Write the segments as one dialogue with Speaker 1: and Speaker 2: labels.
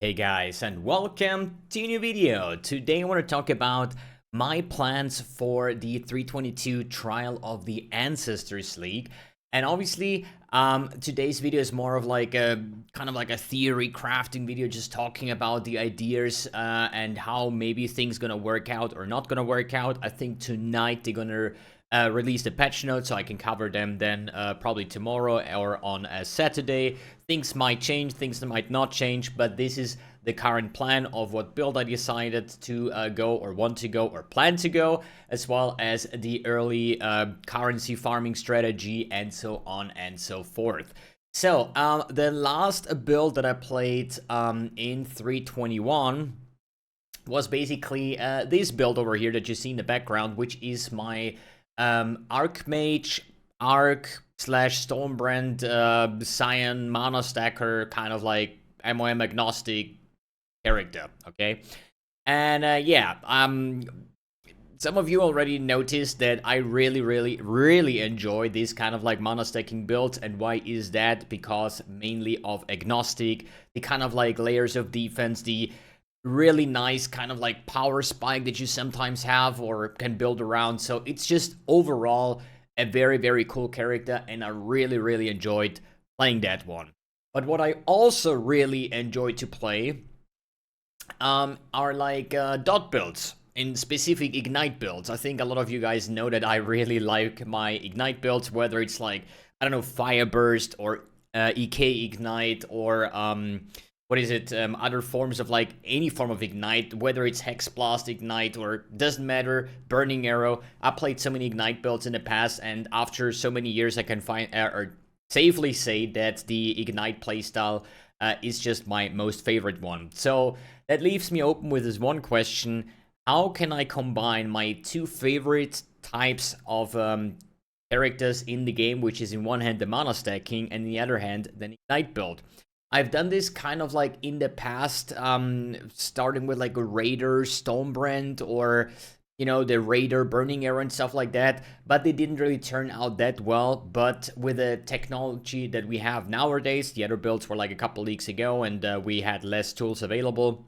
Speaker 1: Hey guys, and welcome to a new video. Today I want to talk about my plans for the 322 Trial of the Ancestors League. And obviously, today's video is more of like a kind of like a theory crafting video, just talking about the ideas and how maybe things gonna work out or not gonna work out. I think tonight they're gonna release the patch notes, so I can cover them then probably tomorrow or on a Saturday. Things might change, things might not change, but this is the current plan of what build I decided to go or want to go or plan to go, as well as the early currency farming strategy and so on and so forth. So the last build that I played in 321 was basically this build over here that you see in the background, which is my ARCHMAGE, Stormbrand, Scion, Mana Stacker, kind of like MOM agnostic character, okay? And yeah, some of you already noticed that I really enjoy this kind of like mana stacking builds. And why is that? Because mainly of agnostic, the kind of like layers of defense, the really nice kind of like power spike that you sometimes have or can build around. So it's just overall a very cool character, and I really enjoyed playing that one. But what I also really enjoy to play are like dot builds, in specific ignite builds. I think a lot of you guys know that I really like my ignite builds, whether it's like, I don't know, fire burst or EK ignite or what is it, other forms of like any form of ignite, whether it's hex blast ignite or doesn't matter, burning arrow. I played so many ignite builds in the past, and after so many years I can find or safely say that the ignite playstyle is just my most favorite one. So that leaves me open with this one question: how can I combine my two favorite types of characters in the game, which is in one hand the mana stacking and in the other hand the ignite build? I've done this kind of like in the past, starting with like a Raider Stonebrand, or you know, the Raider Burning Arrow and stuff like that, but they didn't really turn out that well. But with the technology that we have nowadays, the other builds were like a couple leagues ago, and we had less tools available.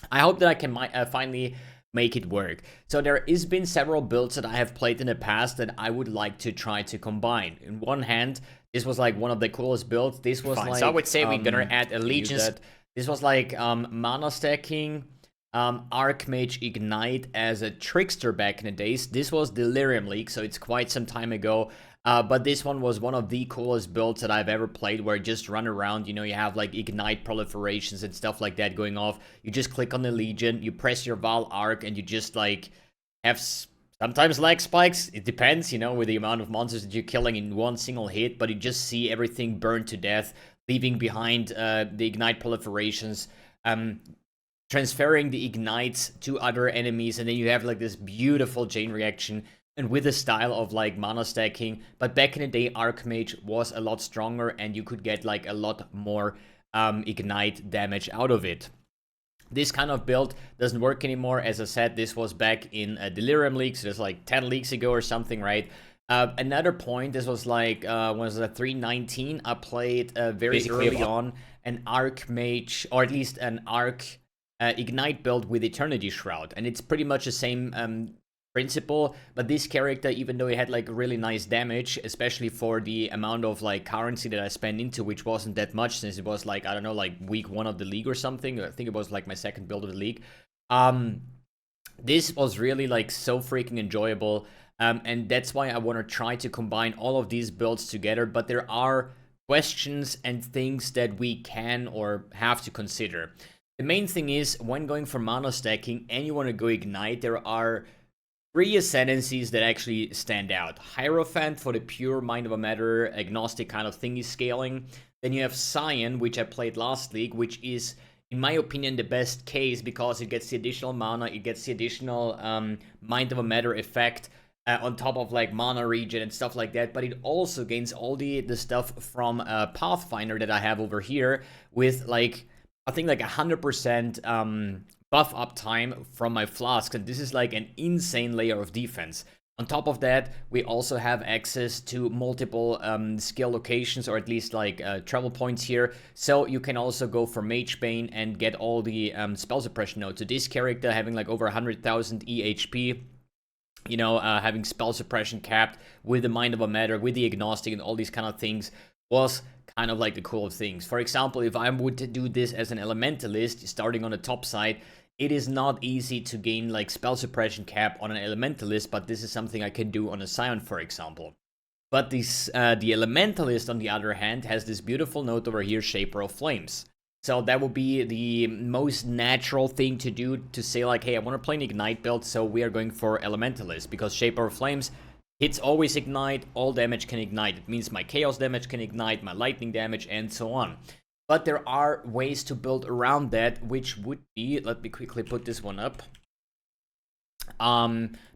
Speaker 1: I hope that I can finally make it work. So there has been several builds that I have played in the past that I would like to try to combine. In one hand, this was like one of the coolest builds. This was like,
Speaker 2: So I would say we're gonna add allegiance.
Speaker 1: This was like mana stacking, ARCHMAGE Ignite as a trickster back in the days. This was Delirium League, so it's quite some time ago. But this one was one of the coolest builds that I've ever played, where you just run around, you know, you have like ignite proliferations and stuff like that going off. You just click on the Legion, you press your Vaal arc, and you just like have sometimes lag spikes. It depends, you know, with the amount of monsters that you're killing in one single hit, but you just see everything burn to death, leaving behind the ignite proliferations, transferring the ignites to other enemies, and then you have like this beautiful chain reaction. And with a style of like mana stacking. But back in the day, ARCHMAGE was a lot stronger, and you could get like a lot more ignite damage out of it. This kind of build doesn't work anymore. As I said, this was back in Delirium League, so it's like 10 leagues ago or something, right? Another point, this was like, was it 319? I played very
Speaker 2: Basically
Speaker 1: early on an ARCHMAGE, or at least an Ignite build with Eternity Shroud. And it's pretty much the same principle, but this character, even though he had like really nice damage, especially for the amount of like currency that I spent into, which wasn't that much, since it was like, I don't know, like week 1 of the league or something. I think it was like my second build of the league. This was really like so freaking enjoyable, and that's why I want to try to combine all of these builds together. But there are questions and things that we can or have to consider. The main thing is, when going for mana stacking and you want to go ignite, there are 3 ascendancies that actually stand out. Hierophant for the pure mind of a matter, agnostic kind of thingy scaling. Then you have Scion, which I played last league, which is, in my opinion, the best case, because it gets the additional mana, it gets the additional mind of a matter effect on top of like mana regen and stuff like that. But it also gains all the stuff from Pathfinder that I have over here, with like, I think like 100% buff uptime from my flask, and this is like an insane layer of defense. On top of that, we also have access to multiple skill locations, or at least like travel points here. So you can also go for Mage Bane and get all the spell suppression nodes. So this character having like over 100,000 EHP, you know, having spell suppression capped with the Mind of a Matter, with the Agnostic and all these kind of things was kind of like the cool things. For example, if I would do this as an Elementalist, starting on the top side, it is not easy to gain like spell suppression cap on an Elementalist, but this is something I can do on a Scion, for example. But this, the Elementalist, on the other hand, has this beautiful note over here, Shaper of Flames. So that would be the most natural thing to do, to say like, hey, I want to play an Ignite build, so we are going for Elementalist, because Shaper of Flames hits always Ignite, all damage can Ignite. It means my Chaos damage can Ignite, my Lightning damage, and so on. But there are ways to build around that, which would be, let me quickly put this one up.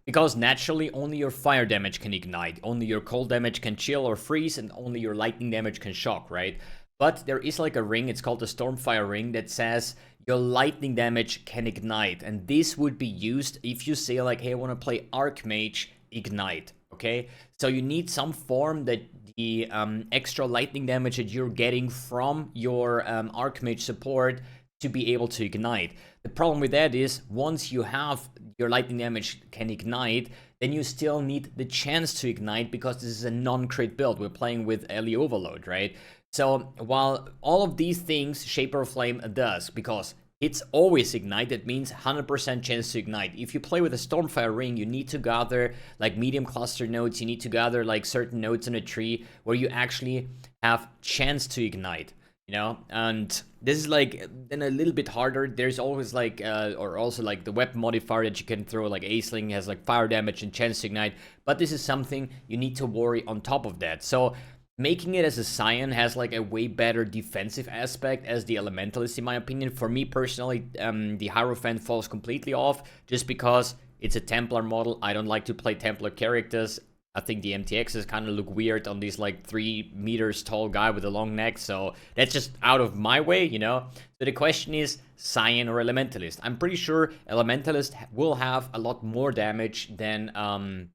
Speaker 1: Because naturally only your fire damage can Ignite, only your cold damage can chill or freeze, and only your lightning damage can shock, right? But there is like a ring, it's called the Stormfire ring, that says your lightning damage can Ignite. And this would be used if you say like, hey, I want to play Archmage, Ignite, okay? So you need some form that the extra lightning damage that you're getting from your Archmage support to be able to Ignite. The problem with that is, once you have your lightning damage can Ignite, then you still need the chance to Ignite, because this is a non-crit build. We're playing with Ellie Overload, right? So while all of these things Shaper of Flame does, because it's always Ignite, that means 100% chance to Ignite. If you play with a Stormfire ring, you need to gather like medium cluster nodes, you need to gather like certain nodes in a tree where you actually have chance to Ignite, you know? And this is like then a little bit harder. There's always like, or also like the weapon modifier that you can throw, like Aceling has like fire damage and chance to Ignite, but this is something you need to worry on top of that. So making it as a Scion has like a way better defensive aspect as the Elementalist, in my opinion. For me personally, the Hierophant falls completely off, just because it's a Templar model. I don't like to play Templar characters. I think the MTXs kind of look weird on this like 3 meters tall guy with a long neck, so that's just out of my way, you know? So the question is, Scion or Elementalist? I'm pretty sure Elementalist will have a lot more damage than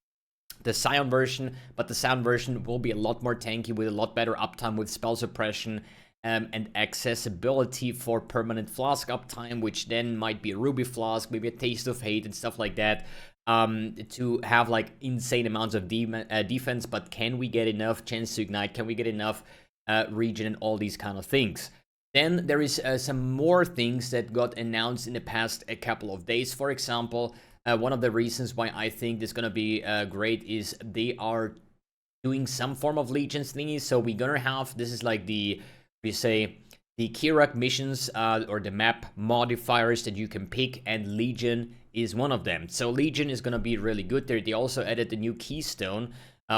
Speaker 1: the Scion version, but the Scion version will be a lot more tanky with a lot better uptime with spell suppression and accessibility for permanent flask uptime, which then might be a Ruby Flask, maybe a Taste of Hate and stuff like that, to have like insane amounts of defense. But can we get enough chance to Ignite? Can we get enough regen and all these kind of things? Then there is some more things that got announced in the past a couple of days. For example, one of the reasons why I think this is gonna be great is they are doing some form of Legions thingy. So we're gonna have, this is like the, we say, the Kirak missions or the map modifiers that you can pick, and Legion is one of them. So Legion is gonna be really good there. They also added the new Keystone,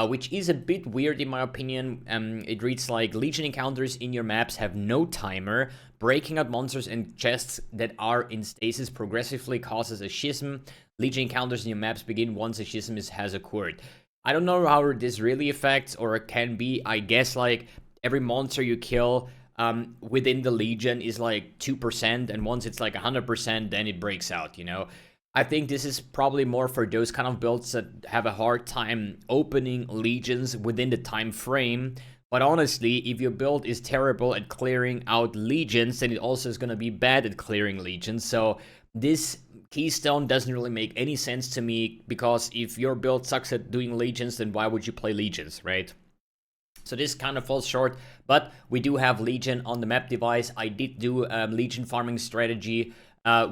Speaker 1: which is a bit weird in my opinion. It reads like, Legion encounters in your maps have no timer. Breaking out monsters and chests that are in stasis progressively causes a schism. Legion encounters in your maps begin once a schism has occurred. I don't know how this really affects, or it can be, I guess, like every monster you kill within the Legion is like 2%, and once it's like 100%, then it breaks out, you know? I think this is probably more for those kind of builds that have a hard time opening Legions within the time frame. But honestly, if your build is terrible at clearing out Legions, then it also is going to be bad at clearing Legions. So this Keystone doesn't really make any sense to me, because if your build sucks at doing Legions, then why would you play Legions, right? So this kind of falls short, but we do have Legion on the map device. I did do Legion farming strategy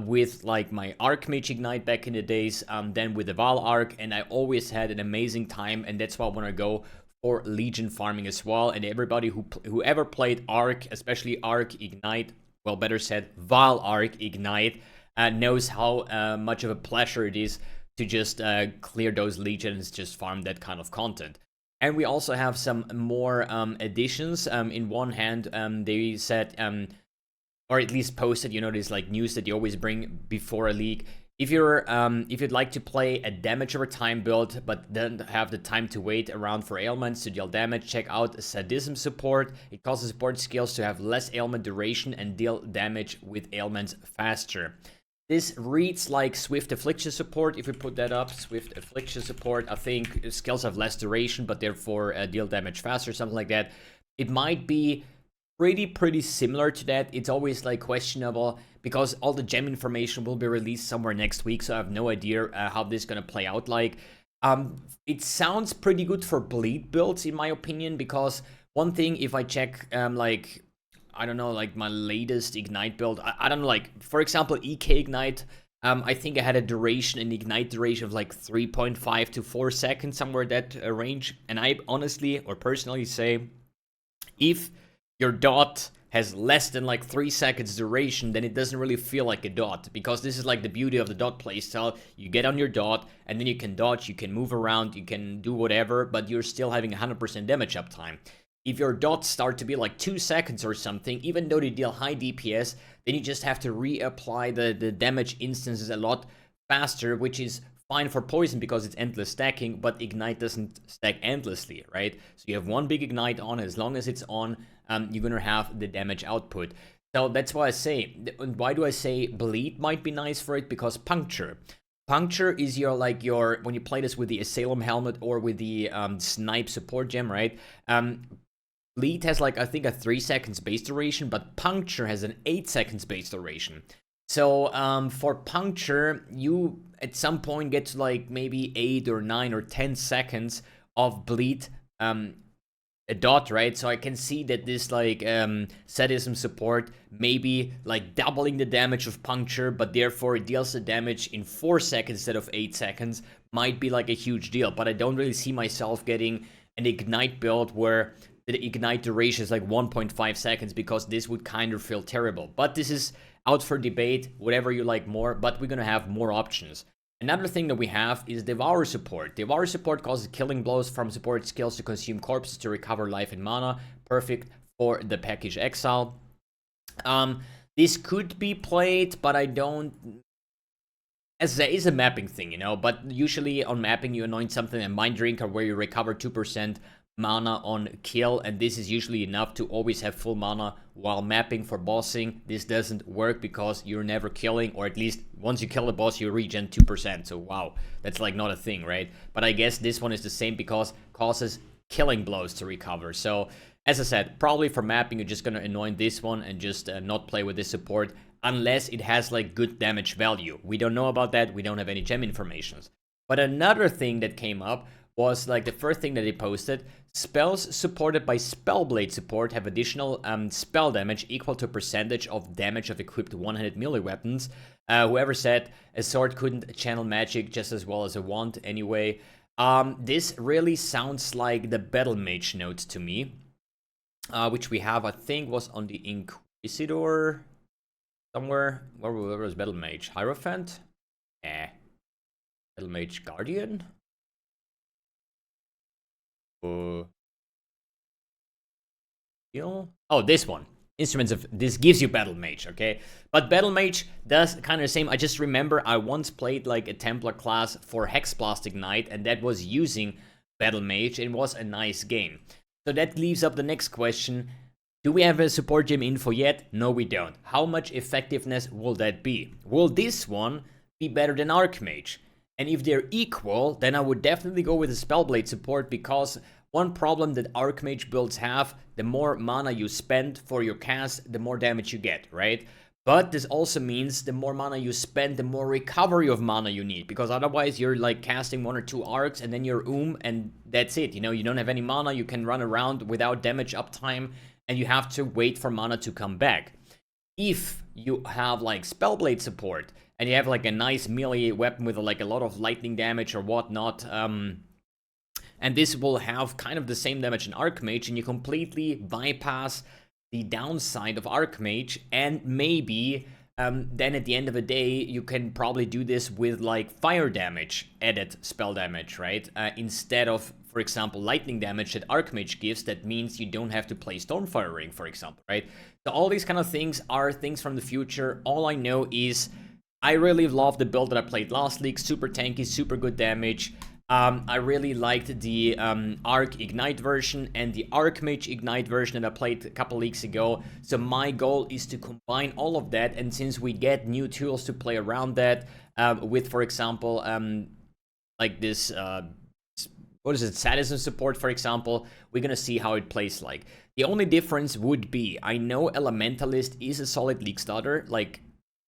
Speaker 1: with like my Archmage Ignite back in the days, then with the Vaal Arc, and I always had an amazing time, and that's why I want to go for Legion farming as well. And everybody who ever played Arc, especially Arc Ignite, well, better said Vaal Arc Ignite, knows how much of a pleasure it is to just clear those Legions, just farm that kind of content. And we also have some more additions. In one hand, they said, or at least posted, you know, this like news that you always bring before a league. If you'd like to play a damage over time build, but don't have the time to wait around for ailments to deal damage, check out Sadism Support. It causes support skills to have less ailment duration and deal damage with ailments faster. This reads like Swift Affliction Support. If we put that up, Swift Affliction Support, I think skills have less duration, but therefore deal damage faster, something like that. It might be pretty similar to that. It's always like questionable because all the gem information will be released somewhere next week, so I have no idea how this is gonna play out. Like, it sounds pretty good for bleed builds in my opinion, because one thing, if I check like, I don't know, like my latest Ignite build, I don't know, like for example EK Ignite, I think I had a duration, an Ignite duration of like 3.5 to 4 seconds, somewhere that range. And I honestly or personally say, if your dot has less than like 3 seconds duration, then it doesn't really feel like a dot, because this is like the beauty of the dot playstyle. You get on your dot and then you can dodge, you can move around, you can do whatever, but you're still having 100% damage uptime. If your dots start to be like 2 seconds or something, even though they deal high DPS, then you just have to reapply the damage instances a lot faster, which is fine for poison because it's endless stacking, but Ignite doesn't stack endlessly, right? So you have one big Ignite on, as long as it's on, you're gonna have the damage output. So that's why I say, why do I say Bleed might be nice for it? Because Puncture. Puncture is your, like your, when you play this with the Asylum Helmet or with the Snipe support gem, right? Bleed has like, I think, a 3 seconds base duration, but Puncture has an 8 seconds base duration. So for Puncture, you at some point get to like maybe 8 or 9 or 10 seconds of Bleed a dot, right? So I can see that this like Sadism Support maybe like doubling the damage of Puncture, but therefore it deals the damage in 4 seconds instead of 8 seconds, might be like a huge deal. But I don't really see myself getting an Ignite build where the Ignite duration is like 1.5 seconds, because this would kind of feel terrible. But this is out for debate, whatever you like more, but we're gonna have more options. Another thing that we have is Devour Support. Devour Support causes killing blows from support skills to consume corpses to recover life and mana. Perfect for the package Exile. This could be played, but I don't... As there is a mapping thing, you know, but usually on mapping you anoint something a Mind Drinker where you recover 2% mana on kill, and this is usually enough to always have full mana while mapping. For bossing, this doesn't work because you're never killing, or at least once you kill the boss you regen 2%, so wow, that's like not a thing, right? But I guess this one is the same because causes killing blows to recover. So as I said, probably for mapping you're just gonna anoint this one and just not play with this support unless it has like good damage value. We don't know about that, we don't have any gem informations. But another thing that came up was like the first thing that they posted: spells supported by Spellblade support have additional spell damage equal to a percentage of damage of equipped one-handed melee weapons. Whoever said a sword couldn't channel magic just as well as a wand anyway. This really sounds like the Battle Mage note to me, which we have, I think, was on the Inquisitor somewhere. Where was Battle Mage? Hierophant? Battle Mage Guardian? Oh, this one. Instruments of... This gives you Battle Mage, okay? But Battle Mage does kind of the same. I just remember I once played like a Templar class for Hexblast Ignite, and that was using Battle Mage. It was a nice game. So that leaves up the next question. Do we have a support gem info yet? No, we don't. How much effectiveness will that be? Will this one be better than ARCHMAGE? And if they're equal, then I would definitely go with the Spellblade support, because one problem that ARCHMAGE builds have, the more mana you spend for your cast, the more damage you get, right? But this also means the more mana you spend, the more recovery of mana you need, because otherwise you're like casting 1 or 2 arcs and then you're and that's it, you know, you don't have any mana, you can run around without damage uptime, and you have to wait for mana to come back. If you have like Spellblade support, and you have like a nice melee weapon with like a lot of lightning damage or whatnot, and this will have kind of the same damage in ARCHMAGE, and you completely bypass the downside of ARCHMAGE, and maybe then at the end of the day you can probably do this with like fire damage added spell damage, right? Instead of, for example, lightning damage that ARCHMAGE gives. That means you don't have to play Stormfire Ring, for example, right? So all these kind of things are things from the future. All I know is I really love the build that I played last league. Super tanky, super good damage. I really liked the Arc Ignite version and the ARCHMAGE Ignite version that I played a couple weeks ago. So my goal is to combine all of that, and since we get new tools to play around that, with, for example, like this, what is it, Sadism Support, for example, we're gonna see how it plays like. The only difference would be, I know Elementalist is a solid League starter, like,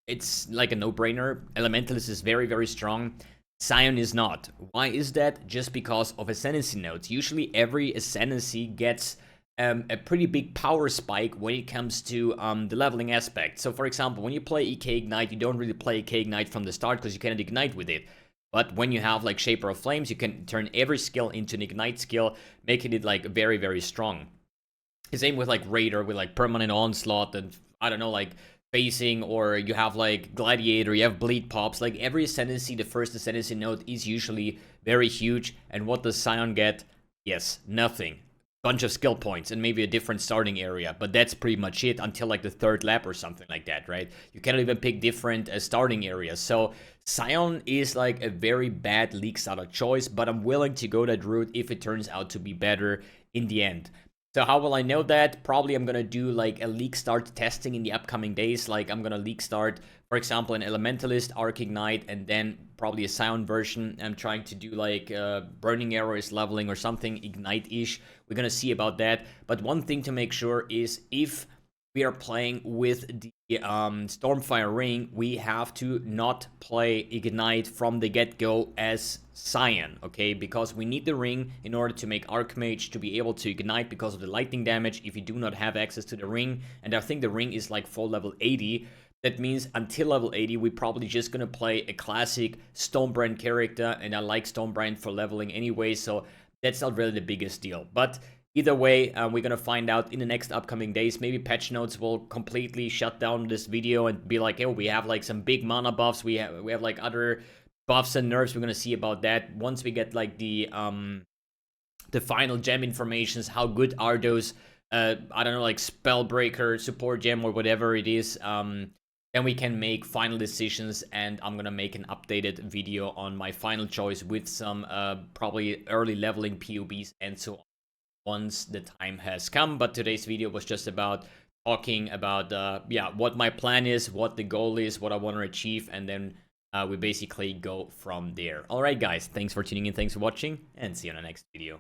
Speaker 1: it's like a no-brainer. Elementalist is very, very strong. Sion is not. Why is that? Just because of ascendancy nodes. Usually every ascendancy gets a pretty big power spike when it comes to the leveling aspect. So for example, when you play EK Ignite, you don't really play EK Ignite from the start because you cannot ignite with it. But when you have like Shaper of Flames, you can turn every skill into an ignite skill, making it like very, very strong. The same with like Raider, with like Permanent Onslaught and I don't know, like Facing, or you have like Gladiator, you have Bleed Pops. Like every ascendancy, the first ascendancy node is usually very huge. And what does Sion get? Yes, nothing. Bunch of skill points and maybe a different starting area, but that's pretty much it until like the third lap or something like that, right? You cannot even pick different starting areas. So Sion is like a very bad League starter choice, but I'm willing to go that route if it turns out to be better in the end. So how will I know that? Probably I'm gonna do like a League start testing in the upcoming days. Like I'm gonna League start, for example, an Elementalist, Arc Ignite, and then probably a Sion version. I'm trying to do like Burning Arrow is leveling or something Ignite-ish. We're gonna see about that. But one thing to make sure is if we are playing with the Stormfire Ring, we have to not play Ignite from the get-go as Sion, okay? Because we need the ring in order to make ARCHMAGE to be able to ignite because of the lightning damage if you do not have access to the ring. And I think the ring is like full level 80. That means until level 80, we're probably just gonna play a classic Stonebrand character, and I like Stonebrand for leveling anyway, so that's not really the biggest deal. But either way, we're gonna find out in the next upcoming days. Maybe patch notes will completely shut down this video and be like, oh, we have like some big mana buffs. We have like other buffs and nerfs. We're gonna see about that once we get like the final gem informations. How good are those? I don't know, like Spellbreaker, support gem, or whatever it is. Then we can make final decisions, and I'm gonna make an updated video on my final choice with some probably early leveling POBs and so on once the time has come. But today's video was just about talking about yeah, what my plan is, what the goal is, what I want to achieve, and then we basically go from there. Alright guys, thanks for tuning in, thanks for watching, and see you in the next video.